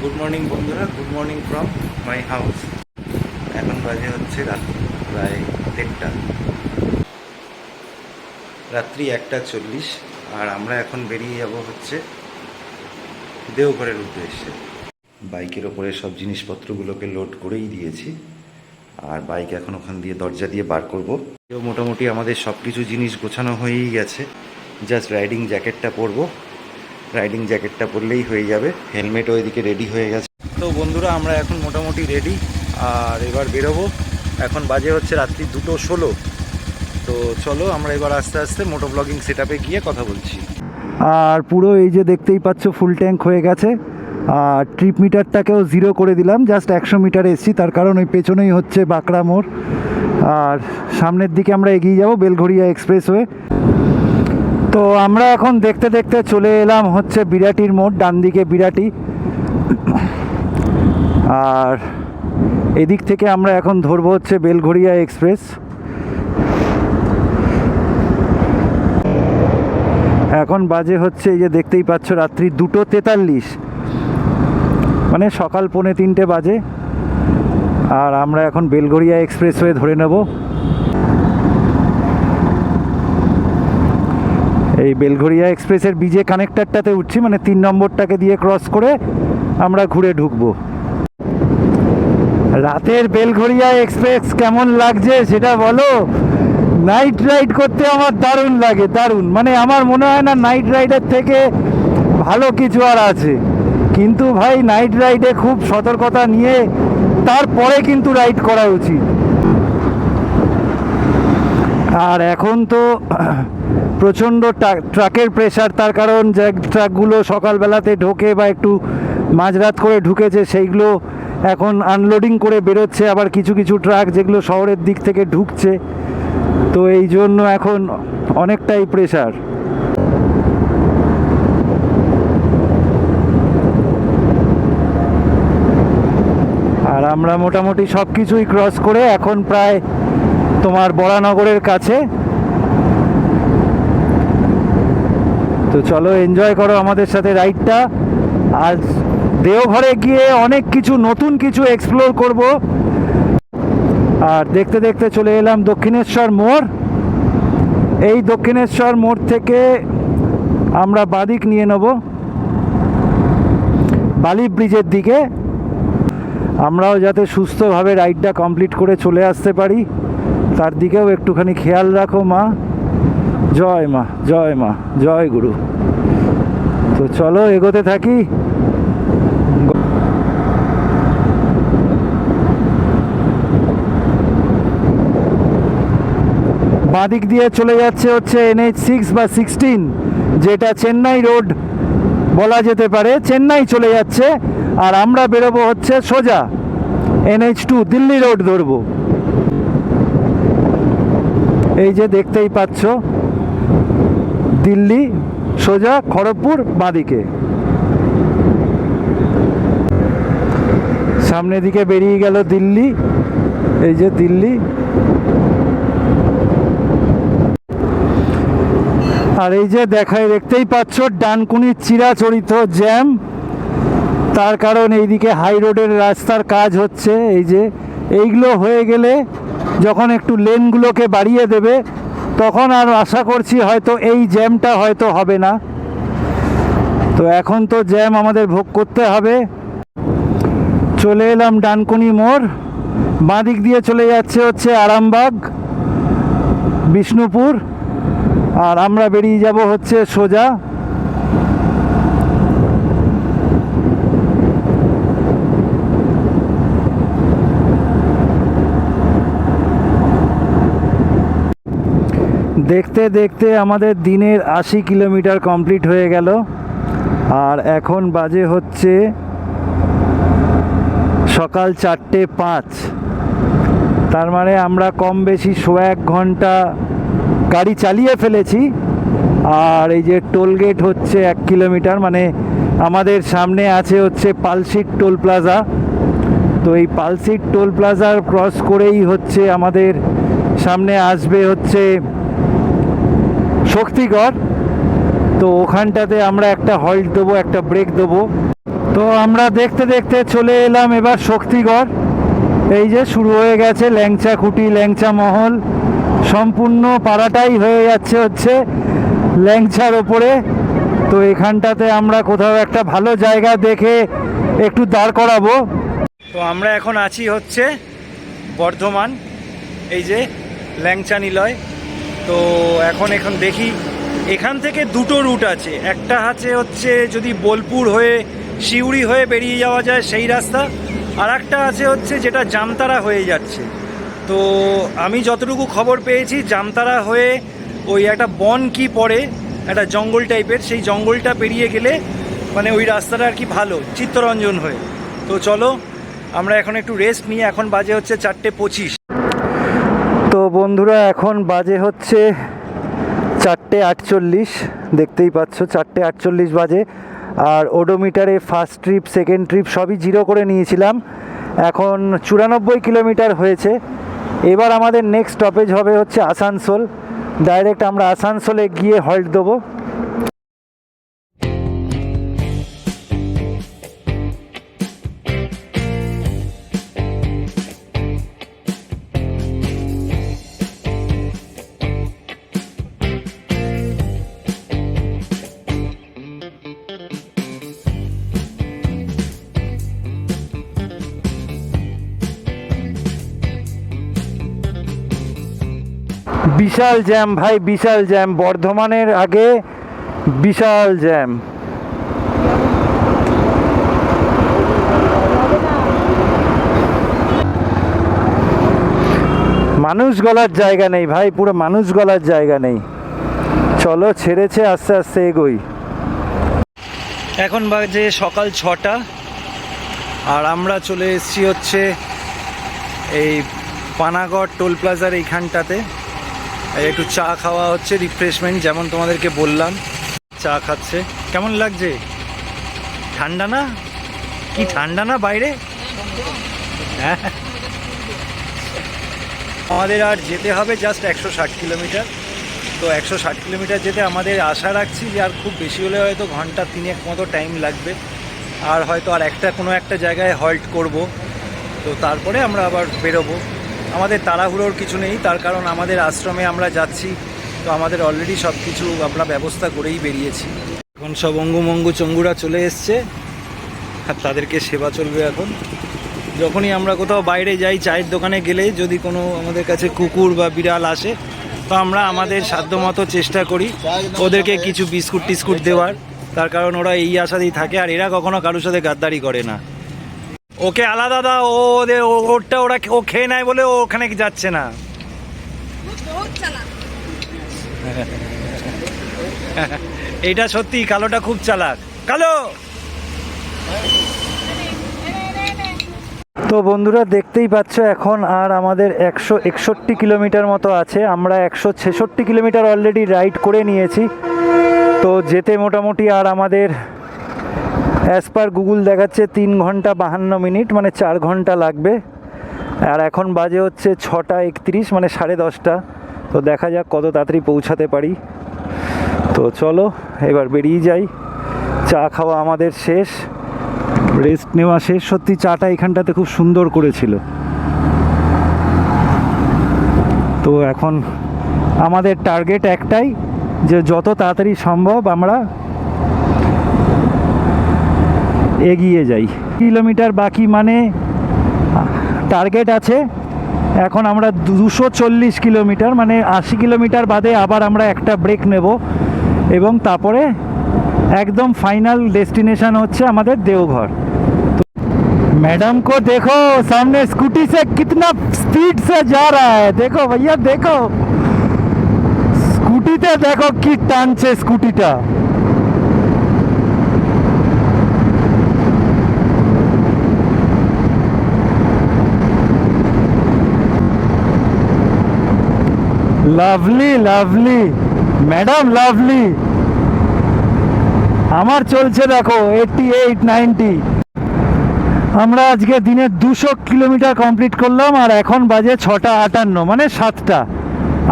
Good morning বন্ধুরা, good morning from my house. এখন বাজে হচ্ছে রাত্রি প্রায় 1:30, রাত্রি 1:40। আর আমরা এখন বেরিয়ে যাব হচ্ছে দেওঘরের উদ্দেশ্যে। বাইকের ওপরে সব জিনিসপত্রগুলোকে লোড করেই দিয়েছি, আর বাইক এখন ওখান দিয়ে দরজা দিয়ে বার করব। মোটামুটি আমাদের সব কিছু জিনিস গোছানো হয়েই গেছে, জাস্ট রাইডিং জ্যাকেটটা পরবো। রাইডিং জ্যাকেটটা পরলেই হয়ে যাবে, হেলমেটও এদিকে রেডি হয়ে গেছে। তো বন্ধুরা, আমরা এখন মোটামুটি রেডি, আর এবার বেরোবো। এখন বাজে হচ্ছে রাত্রি 2:16। তো চলো আমরা এবার আস্তে আস্তে মোটো ব্লগিং সেট আপে গিয়ে কথা বলছি। আর পুরো এই যে দেখতেই পাচ্ছ ফুল ট্যাঙ্ক হয়ে গেছে, আর ট্রিপ মিটারটাকেও 0 করে দিলাম। জাস্ট 100 মিটার এসছি, তার কারণ ওই পেছনেই হচ্ছে বাঁকড়া মোড়, আর সামনের দিকে আমরা এগিয়ে যাব বেলঘরিয়া এক্সপ্রেসওয়ে। তো আমরা এখন দেখতে দেখতে চলে এলাম হচ্ছে বিরাটির মোড়, ডান দিকে বিরাটি। আর এদিক থেকে আমরা এখন ধরবো হচ্ছে বেলঘরিয়া এক্সপ্রেস। এখন বাজে হচ্ছে এই যে দেখতেই পাচ্ছ রাত্রি 2:43, মানে সকাল 2:45 বাজে। আর আমরা এখন বেলঘরিয়া এক্সপ্রেসওয়ে ধরে নেব। এই বেলঘরিয়া এক্সপ্রেসের বিজে কানেক্টরটাতে উঠছি, মানে 3 নম্বরটাকে দিয়ে ক্রস করে আমরা ঘুরে ঢুকবো। রাতের বেলঘরিয়া এক্সপ্রেস কেমন লাগছে সেটা বলো। নাইট রাইড করতে আমার দারুণ লাগে, দারুণ। মানে আমার মনে হয় না নাইট রাইডের থেকে ভালো কিছু আর আছে। কিন্তু ভাই নাইট রাইডে খুব সতর্কতা নিয়ে তারপরে কিন্তু রাইড করা উচিত। আর এখন তো প্রচণ্ড ট্রাকের প্রেশার, তার কারণ যে ট্রাকগুলো সকালবেলাতে ঢোকে বা একটু মাঝরাত করে ঢুকেছে, সেইগুলো এখন আনলোডিং করে বেরোচ্ছে। আবার কিছু কিছু ট্রাক যেগুলো শহরের দিক থেকে ঢুকছে, তো এই জন্য এখন অনেকটাই প্রেশার। আর আমরা মোটামুটি সব কিছুই ক্রস করে এখন প্রায় তোমার বরানগরের কাছে। তো চলো এনজয় করো আমাদের সাথে রাইডটা। আজ দেওঘরে গিয়ে অনেক কিছু নতুন কিছু এক্সপ্লোর করব। আর দেখতে দেখতে চলে এলাম দক্ষিণেশ্বর মোড়। এই দক্ষিণেশ্বর মোড় থেকে আমরা বাদিক নিয়ে নেব বালি ব্রিজের দিকে। আমরাও যাতে সুস্থভাবে রাইডটা কমপ্লিট করে চলে আসতে পারি, তার দিকেও একটুখানি খেয়াল রাখো মা। জয় মা, জয় মা, জয় গুরু। তো চলো এগোতে থাকি। বাঁদিক দিয়ে চলে যাচ্ছে হচ্ছে NH6 বা 16, যেটা চেন্নাই রোড বলা যেতে পারে। চেন্নাই চলে যাচ্ছে, আর আমরা বেরোবো হচ্ছে সোজা NH2 দিল্লি রোড ধরবো। এই যে দেখতেই পাচ্ছ দিল্লি, সোজা খড়গপুর বাঁদিকে। সামনের দিকে বেরিয়ে গেল দিল্লি, এই যে দিল্লি। আর এই যে দেখতেই পাচ্ছ ডানকুনির চিরাচরিত জ্যাম, তার কারণ এইদিকে হাই রোডের রাস্তার কাজ হচ্ছে। এই যে এইগুলো হয়ে গেলে যখন একটু লেনগুলোকে বাড়িয়ে দেবে, তখন আর আশা করছি হয়তো এই জ্যামটা হয়তো হবে না। তো এখন তো জ্যাম আমাদের ভোগ করতে হবে। চলে এলাম ডানকুনি মোড়। বাঁ দিক দিয়ে চলে যাচ্ছে হচ্ছে আরামবাগ, বিষ্ণুপুর, আর আমরা বেরিয়ে যাব হচ্ছে সোজা। দেখতে দেখতে আমাদের দিনের 80 কিলোমিটার কমপ্লিট হয়ে গেল। আর এখন বাজে হচ্ছে সকাল 4:05। তার মানে আমরা কম বেশি 1.5 ঘন্টা গাড়ি চালিয়ে ফেলেছি। আর এই যে টোল গেট হচ্ছে 1 কিলোমিটার, মানে আমাদের সামনে আছে হচ্ছে পালশিট টোল প্লাজা। তো এই পালশিট টোল প্লাজার ক্রস করেই হচ্ছে আমাদের সামনে আসবে হচ্ছে শক্তিগড়। তো ওখানটাতে আমরা একটা হল্ট দেবো, একটা ব্রেক দেবো। তো আমরা দেখতে দেখতে চলে এলাম এবার শক্তিগড়। এই যে শুরু হয়ে গেছে ল্যাংচা খুঁটি, ল্যাংচা মহল, সম্পূর্ণ পাড়াটাই হয়ে যাচ্ছে হচ্ছে ল্যাংচার ওপরে। তো এখানটাতে আমরা কোথাও একটা ভালো জায়গা দেখে একটু দাঁড় করাবো। তো আমরা এখন আছি হচ্ছে বর্ধমান, এই যে ল্যাংচা নিলয়। তো এখন দেখি, এখান থেকে দুটো রুট আছে। একটা হচ্ছে যদি বোলপুর হয়ে সিউড়ি হয়ে বেরিয়ে যাওয়া যায় সেই রাস্তা, আর একটা আছে হচ্ছে যেটা জামতারা হয়ে যাচ্ছে। তো আমি যতটুকু খবর পেয়েছি জামতারা হয়ে ওই একটা বন কি পড়ে, একটা জঙ্গল টাইপের, সেই জঙ্গলটা পেরিয়ে গেলে মানে ওই রাস্তাটা আর কি ভালো, চিত্তরঞ্জন হয়ে। তো চলো আমরা এখন একটু রেস্ট নিয়ে, এখন বাজে হচ্ছে 4:25। তো বন্ধুরা এখন বাজে হচ্ছে 4:48, দেখতেই পাচ্ছ 4:48 বাজে। আর ওডোমিটারে ফার্স্ট ট্রিপ সেকেন্ড ট্রিপ সবই 0 করে নিয়েছিলাম। এখন 94 কিলোমিটার হয়েছে। এবার আমাদের নেক্সট স্টপেজ হবে হচ্ছে আসানসোল। ডাইরেক্ট আমরা আসানসোলে গিয়ে হল্ট দেবো। বিশাল জ্যাম ভাই, বিশাল জ্যাম, বর্ধমানের আগে বিশাল জ্যাম। মানুষ গলার জায়গা নেই ভাই, পুরো মানুষ গলার জায়গা নেই। চলো ছেড়েছে, আস্তে আস্তে এগোই। এখন বাজে সকাল 6টা, আর আমরা চলে এসেছি হচ্ছে এই পানাগড় টোল প্লাজার এইখানটাতে। একটু চা খাওয়া হচ্ছে, রিফ্রেশমেন্ট, যেমন তোমাদেরকে বললাম। চা খাচ্ছে। কেমন লাগছে? ঠান্ডা না? কি ঠান্ডা না বাইরে? হ্যাঁ, আমাদের আর যেতে হবে জাস্ট 160 কিলোমিটার। তো 160 কিলোমিটার যেতে আমাদের আশা রাখছি যে আর খুব বেশি হলে হয়তো ঘন্টা 3 মতো টাইম লাগবে। আর হয়তো আর কোনো একটা জায়গায় হল্ট করব। তো তারপরে আমরা আবার বেরোবো। আমাদের তাড়াহুড়োর কিছু নেই, তার কারণ আমাদের আশ্রমে আমরা যাচ্ছি। তো আমাদের অলরেডি সব কিছু আমরা ব্যবস্থা করেই বেরিয়েছি। এখন সব অঙ্গুমঙ্গু চঙ্গুরা চলে এসছে, আর তাদেরকে সেবা চলবে এখন। যখনই আমরা কোথাও বাইরে যাই, চায়ের দোকানে গেলে যদি কোনো আমাদের কাছে কুকুর বা বিড়াল আসে, তো আমরা আমাদের সাধ্যমতো চেষ্টা করি ওদেরকে কিছু বিস্কুট টিস্কুট দেওয়ার। তার কারণ ওরা এই আশাতেই থাকে, আর এরা কখনো কারোর সাথে গাদ্দারি করে না। ওকে আলাদা দাও, ওরটা ও খেয়ে নেয় বলে ও ওখানে যাচ্ছে না। এইটা সত্যি, কালোটা খুব চালাক। কালো। তো বন্ধুরা দেখতেই পাচ্ছ এখন আর আমাদের 161 কিলোমিটার মতো আছে। আমরা 166 কিলোমিটার অলরেডি রাইড করে নিয়েছি। তো যেতে মোটামুটি আর আমাদের অ্যাজ পার গুগল দেখাচ্ছে 3 ঘন্টা 52 মিনিট, মানে 4 ঘন্টা লাগবে। আর এখন বাজে হচ্ছে 6:31, মানে 10:30। তো দেখা যাক কত তাড়াতাড়ি পৌঁছাতে পারি। তো চলো এবার বেরিয়ে যাই। চা খাওয়া আমাদের শেষ, রেস্ট নেওয়া শেষ। সত্যি চাটা এখানটাতে খুব সুন্দর করেছিল। তো এখন আমাদের টার্গেট একটাই, যে যত তাড়াতাড়ি সম্ভব আমরা এগিয়ে যাই। কিলোমিটার বাকি, মানে টার্গেট আছে এখন আমরা 240 কিলোমিটার, মানে 80 কিলোমিটার বাদে আবার আমরা একটা ব্রেক নেব, এবং তারপরে একদম ফাইনাল ডেস্টিনেশন হচ্ছে আমাদের देवघर। तो मैडम को देखो सामने स्कूटी से कितना स्पीड से जा रहा है, देखो भैया देखो, स्कूटीতে দেখো কি টানছে স্কুটিটা। Lovely lovely madam, lovely. আমার চলছে দেখো 88 90। আমরা আজকে দিনে 200 কিলোমিটার কমপ্লিট করলাম, আর এখন বাজে 6:58, মানে 7টা।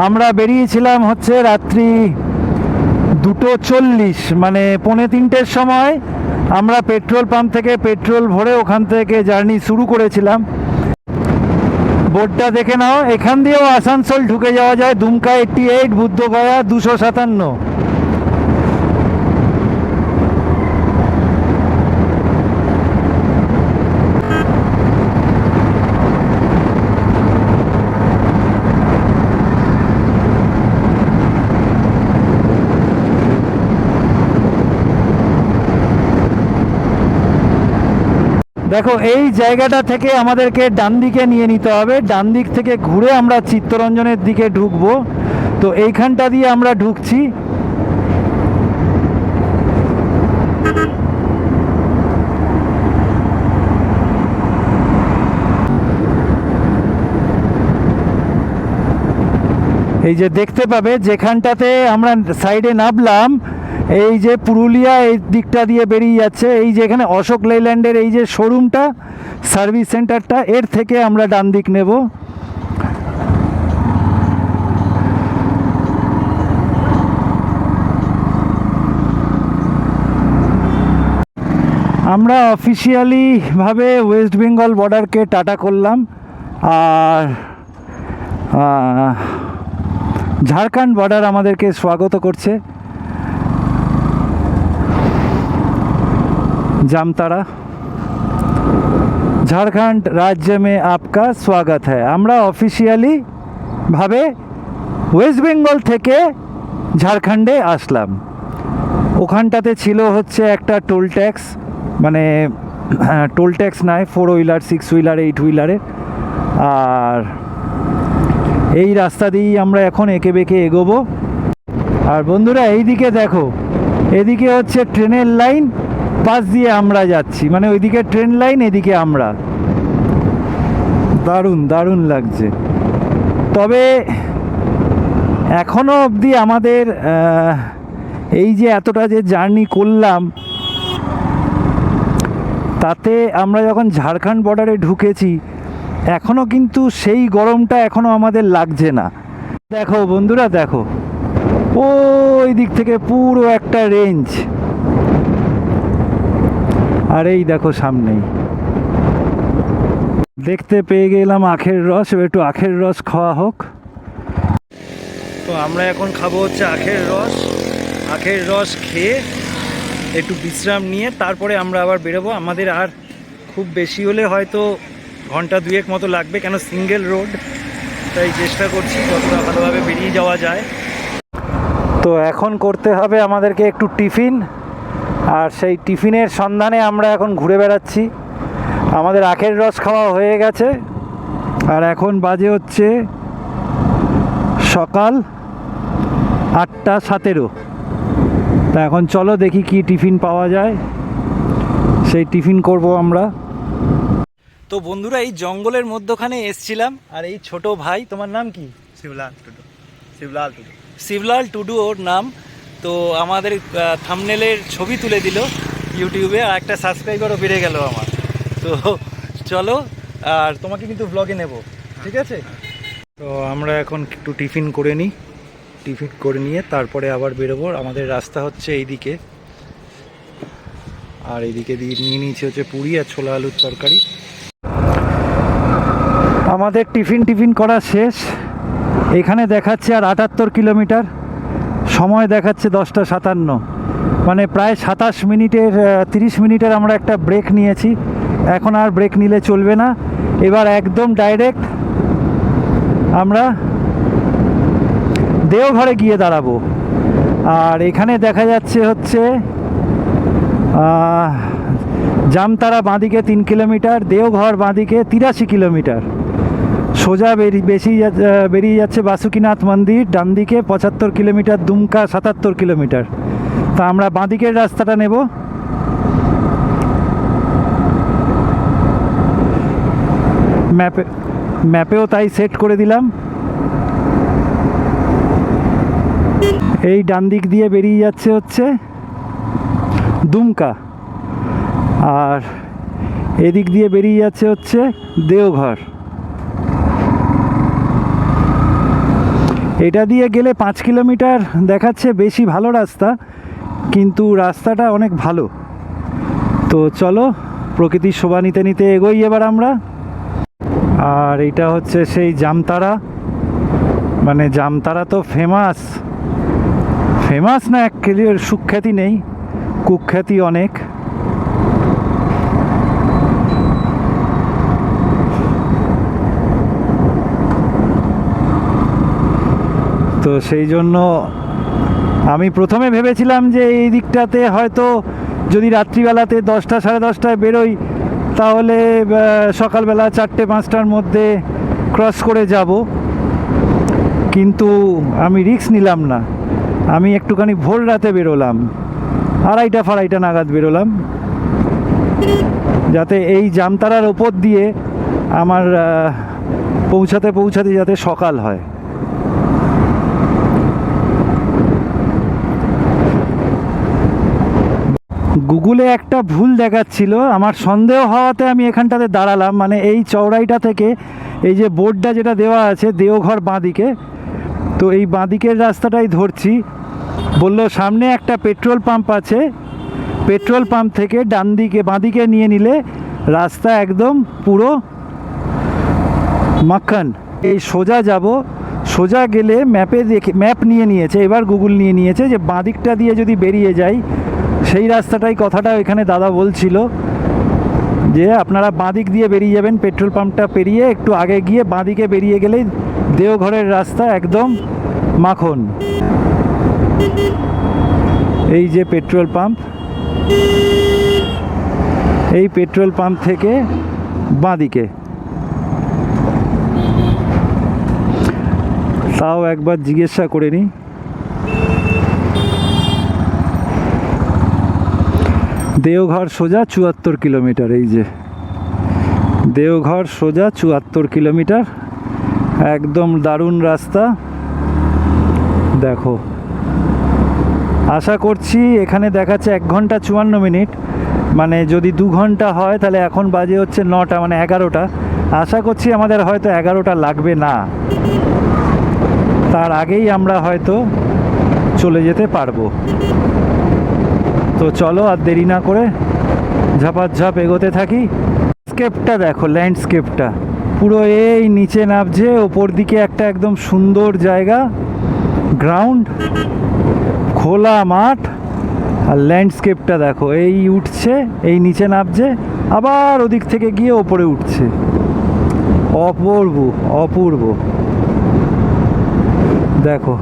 আমরা বেরিয়েছিলাম হচ্ছে রাত্রি 2:40, মানে 2:45 সময়। আমরা পেট্রোল পাম্প থেকে পেট্রোল ভরে ওখান থেকে জার্নি শুরু করেছিলাম। বোর্ডটা দেখে নাও, এখান দিয়েও আসানসোল ঢুকে যাওয়া যায়। দুমকা 88, বুদ্ধগয়া 257। দেখো, এই জায়গাটা থেকে আমাদেরকে ডান দিকে নিয়ে নিতে হবে। ডান দিক থেকে ঘুরে আমরা চিত্তরঞ্জনের দিকে ঢুকবো। তো এইখানটা দিয়ে আমরা ঢুকছি। এই যে দেখতে পাবে, যেখানটাতে আমরা সাইডে নামলাম, এই যে পুরুলিয়া এই দিকটা দিয়ে বেরিয়ে যাচ্ছে। এই যে এখানে অশোক লেল্যান্ডের এই যে শোরুমটা, সার্ভিস সেন্টারটা, এর থেকে আমরা ডান দিক নেব। আমরা অফিসিয়ালি ভাবে ওয়েস্ট বেঙ্গল বর্ডারকে টাটা করলাম, আর ঝাড়খণ্ড বর্ডার আমাদেরকে স্বাগত করছে। जामताड़ा झारखंड राज्य में आपका स्वागत है। আমরা অফিসিয়ালি ভাবে ওয়েস্ট বেঙ্গল থেকে ঝাড়খণ্ডে আসলাম। ওখানটাতে ছিল হচ্ছে একটা টোল ট্যাক্স, মানে টোল ট্যাক্স নয়, 4 হুইলার 6 হুইলার 8 হুইলারের। আর এই রাস্তা দিয়েই আমরা এখন এঁকে বেঁকে এগোবো। আর বন্ধুরা, এইদিকে দেখো, এদিকে হচ্ছে ট্রেনের লাইন, পাশ দিয়ে আমরা যাচ্ছি, মানে ওইদিকে ট্রেন লাইন, এদিকে আমরা। দারুণ দারুণ লাগছে। তবে এখনও অবধি আমাদের এই যে এতটা যে জার্নি করলাম, তাতে আমরা যখন ঝাড়খণ্ড বর্ডারে ঢুকেছি, এখনও কিন্তু সেই গরমটা এখনও আমাদের লাগছে না। দেখো বন্ধুরা, দেখো ওই দিক থেকে পুরো একটা রেঞ্জ, আর এই দেখো সামনেই দেখতে পেয়ে গেলাম আখের রস। একটু আখের রস খাওয়া হোক। তো আমরা এখন খাবো হচ্ছে আখের রস। আখের রস খেয়ে একটু বিশ্রাম নিয়ে তারপরে আমরা আবার বেরোবো। আমাদের আর খুব বেশি হলে হয়তো ঘন্টা 2 মতো লাগবে, কেন সিঙ্গেল রোড, তাই চেষ্টা করছি যতটা ভালোভাবে বেরিয়ে যাওয়া যায়। তো এখন করতে হবে আমাদেরকে একটু টিফিন, আর সেই টিফিনের সন্ধানে আমরা এখন ঘুরে বেড়াচ্ছি। আমাদের আখের রস খাওয়া হয়ে গেছে, আর এখন বাজে হচ্ছে সকাল 8:17। তা এখন চলো দেখি কি টিফিন পাওয়া যায়, সেই টিফিন করব আমরা। তো বন্ধুরা, এই জঙ্গলের মধ্যখানে এসছিলাম, আর এই ছোট ভাই, তোমার নাম কি? শিবলাল টুডু। শিবলাল টুডু। শিবলাল টুডু ওর নাম। তো আমাদের থাম্বনেলের ছবি তুলে দিল ইউটিউবে, আর একটা সাবস্ক্রাইবারও বেড়ে গেল আমার। তো চলো, আর তোমাকে কিন্তু ব্লগে নেব, ঠিক আছে? তো আমরা এখন একটু টিফিন করে নিই। টিফিন করে নিয়ে তারপরে আবার বেরোবো। আমাদের রাস্তা হচ্ছে এইদিকে, আর এইদিকে দিয়ে নিয়ে নিয়েছি হচ্ছে পুরি আর ছোলা আলুর তরকারি। আমাদের টিফিন করা শেষ। এখানে দেখাচ্ছে আর 78 কিলোমিটার, সময় দেখাচ্ছে 10:57, মানে প্রায় 27 মিনিটের 30 মিনিটের আমরা একটা ব্রেক নিয়েছি। এখন আর ব্রেক নিলে চলবে না, এবার একদম ডাইরেক্ট আমরা দেওঘরে গিয়ে দাঁড়াবো। আর এখানে দেখা যাচ্ছে হচ্ছে জামতারা বাঁদিকে 3 কিলোমিটার, দেওঘর বাঁদিকে 83 কিলোমিটার। সোজা বেরিয়ে যাচ্ছে বাসুকিনাথ মন্দির, ডান দিকে 75 কিলোমিটার, দুমকা 77 কিলোমিটার। তা আমরা বাঁদিকের রাস্তাটা নেব। ম্যাপেও তাই সেট করে দিলাম। এই ডান দিক দিয়ে বেরিয়ে যাচ্ছে হচ্ছে দুমকা, আর এদিক দিয়ে বেরিয়ে যাচ্ছে হচ্ছে দেওঘর। এটা দিয়ে গেলে 5 কিলোমিটার দেখাচ্ছে, বেশি ভালো রাস্তা, কিন্তু রাস্তাটা অনেক ভালো। তো চলো প্রকৃতির শোভা নিতে নিতে এগোই এবার আমরা। আর এটা হচ্ছে সেই জামতারা, মানে জামতারা তো ফেমাস, ফেমাস না অ্যাকচুয়ালি, ওর সুখ্যাতি নেই, কুখ্যাতি অনেক। তো সেই জন্য আমি প্রথমে ভেবেছিলাম যে এই দিকটাতে হয়তো যদি রাত্রিবেলাতে 10টা সাড়ে 10টায় বেরোই তাহলে সকালবেলা 4টে-5টার মধ্যে ক্রস করে যাব, কিন্তু আমি রিস্ক নিলাম না। আমি একটুখানি ভোর রাতে বেরোলাম, 2:30 নাগাদ বেরোলাম, যাতে এই জামতারার ওপর দিয়ে আমার পৌঁছাতে পৌঁছাতে যাতে সকাল হয়। গুগলে একটা ভুল দেখাচ্ছিল, আমার সন্দেহ হওয়াতে আমি এখানটাতে দাঁড়ালাম, মানে এই চওড়াইটা থেকে এই যে বোর্ডটা যেটা দেওয়া আছে দেওঘর বাঁদিকে, তো এই বাঁদিকের রাস্তাটাই ধরছি। বলল সামনে একটা পেট্রোল পাম্প আছে, পেট্রোল পাম্প থেকে ডান দিকে বাঁদিকে নিয়ে নিলে রাস্তা একদম পুরো মাখন। এই সোজা যাব, সোজা গেলে ম্যাপে দেখে, ম্যাপ নিয়ে নিয়েছে, এবার গুগল নিয়ে নিয়েছে যে বাঁদিকটা দিয়ে যদি বেরিয়ে যাই, সেই রাস্তাটাই কথাটা এখানে দাদা বলছিল যে আপনারা বাঁদিক দিয়ে বেরিয়ে যাবেন, পেট্রোল পাম্পটা পেরিয়ে একটু আগে গিয়ে বাঁদিকে বেরিয়ে গেলেই দেওঘরের রাস্তা একদম মাখন। এই যে পেট্রোল পাম্প, এই পেট্রোল পাম্প থেকে বাঁদিকে, তাও একবার জিজ্ঞাসা করে নিই। দেওঘর সোজা 74 কিলোমিটার, এই যে দেওঘর সোজা 74 কিলোমিটার, একদম দারুণ রাস্তা। দেখো, আশা করছি এখানে দেখাচ্ছে 1 ঘন্টা 54 মিনিট, মানে যদি 2 ঘন্টা হয় তাহলে এখন বাজে হচ্ছে 9টা, মানে 11টা। আশা করছি আমাদের হয়তো 11টা লাগবে না, তার আগেই আমরা হয়তো চলে যেতে পারবো। তো চলো আর দেরি না করে ঝাপাঝাপ এগোতে থাকি। ল্যান্ডস্কেপটা দেখো, ল্যান্ডস্কেপটা পুরো এই নিচে নামছে, ওপর দিকে একটা একদম সুন্দর জায়গা, গ্রাউন্ড, খোলা মাঠ, আর ল্যান্ডস্কেপটা দেখো, এই উঠছে, এই নিচে নামছে, আবার ওদিক থেকে গিয়ে ওপরে উঠছে। অপূর্ব অপূর্ব, দেখো।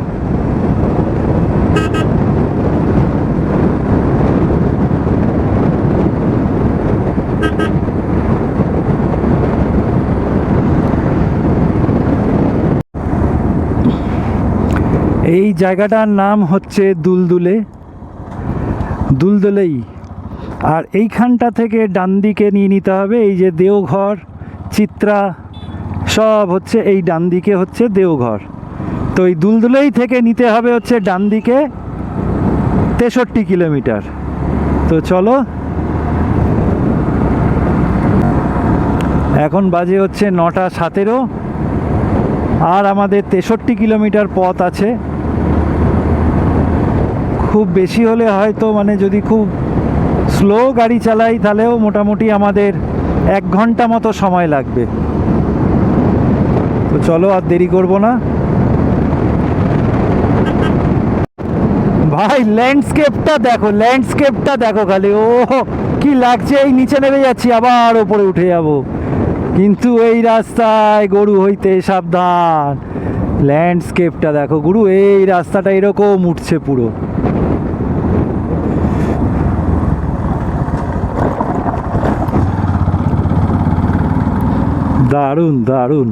এই জায়গাটার নাম হচ্ছে দুলদুলে, দুলদুলেই। আর এইখানটা থেকে ডান দিকে নিয়ে নিতে হবে, এই যে দেওঘর, চিত্রা, সব হচ্ছে এই ডান দিকে হচ্ছে দেওঘর। তো এই দুলদুলেই থেকে নিতে হবে হচ্ছে ডান দিকে 63 কিলোমিটার। তো চলো, এখন বাজে হচ্ছে 9টা 17, আর আমাদের 63 কিলোমিটার পথ আছে। খুব বেশি হলে হয়তো, মানে যদি খুব স্লো গাড়ি চালাই তাহলেও মোটামুটি আমাদের 1 ঘন্টা মতো সময় লাগবে। তো চলো আর দেরি করব না ভাই। ল্যান্ডস্কেপটা দেখো, ল্যান্ডস্কেপটা দেখো খালি, ও কি লাগছে। এই নিচে নেমে যাচ্ছি, আবার ওপরে উঠে যাব, কিন্তু এই রাস্তায় গরু হইতে সাবধান। ল্যান্ডস্কেপটা দেখো গুরু, এই রাস্তাটা এরকম উঠছে পুরো। দারুণ দারুণ।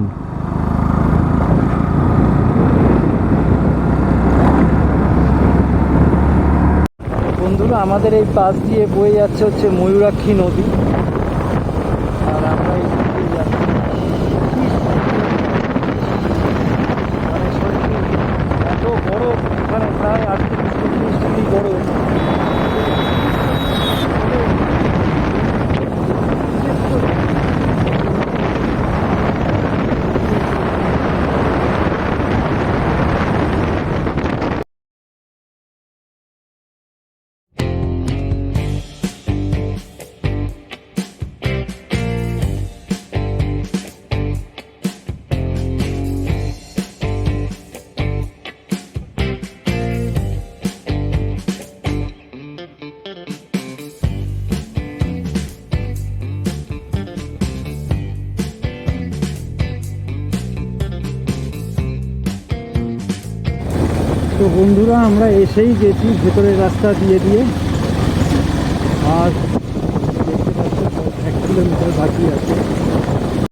বন্ধুরা, আমাদের এই পাশ দিয়ে বয়ে যাচ্ছে হচ্ছে ময়ূরাক্ষী নদী, আর আমরা এই দিক দিয়ে যাচ্ছি। মানে সত্যি এত গরম এখানে, প্রায় 38-39 ডিগ্রি গরম। তো বন্ধুরা আমরা এসেই গেছি ভেতরের রাস্তা দিয়ে দিয়ে, আর দেখতে পাচ্ছ 1 কিলোমিটার বাকি আছে।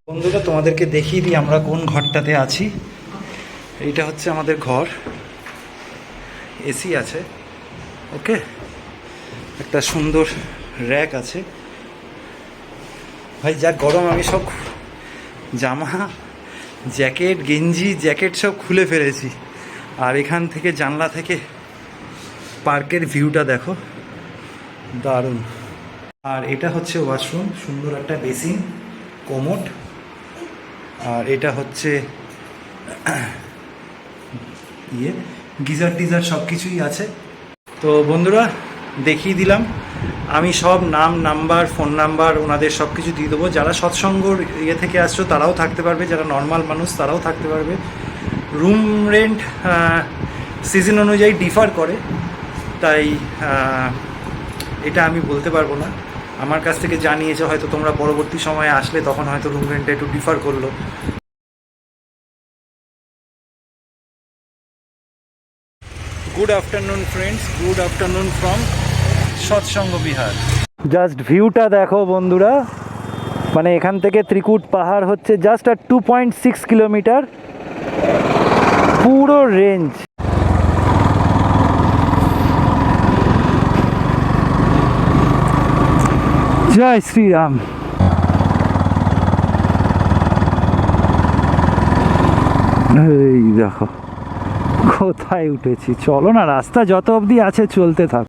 বন্ধুরা তোমাদেরকে দেখিয়ে দিই আমরা কোন ঘরটাতে আছি। এইটা হচ্ছে আমাদের ঘর, এসি আছে, ওকে, একটা সুন্দর র্যাক আছে। ভাই যা গরম, আমি সব জামা, জ্যাকেট, গেঞ্জি, জ্যাকেট সব খুলে ফেলেছি। আর এখান থেকে জানলা থেকে পার্কের ভিউটা দেখো, দারুণ। আর এটা হচ্ছে ওয়াশরুম, সুন্দর একটা বেসিন, কোমোড। আর এটা হচ্ছে গিজার টিজার সব কিছুই আছে। তো বন্ধুরা দেখিয়ে দিলাম, আমি সব নাম, নাম্বার, ফোন নাম্বার ওনাদের সব কিছু দিয়ে দেবো। যারা সৎসঙ্গর থেকে আসছো তারাও থাকতে পারবে, যারা নর্মাল মানুষ তারাও থাকতে পারবে। রুম রেন্ট সিজন অনুযায়ী ডিফার করে, তাই এটা আমি বলতে পারবো না। আমার কাছ থেকে জানিয়েছে, হয়তো তোমরা পরবর্তী সময়ে আসলে তখন হয়তো রুম রেন্টটা একটু ডিফার করলো। Good afternoon friends, good afternoon from Satsang Bihar. Just ভিউটা দেখো বন্ধুরা, মানে এখান থেকে ত্রিকুট পাহাড় হচ্ছে জাস্ট আর 2.6 কিলোমিটার, পুরো রেঞ্জ। জয় শ্রীরাম। এই দেখো কোথায় উঠেছি, চলো না, রাস্তা যত অবধি আছে চলতে থাক।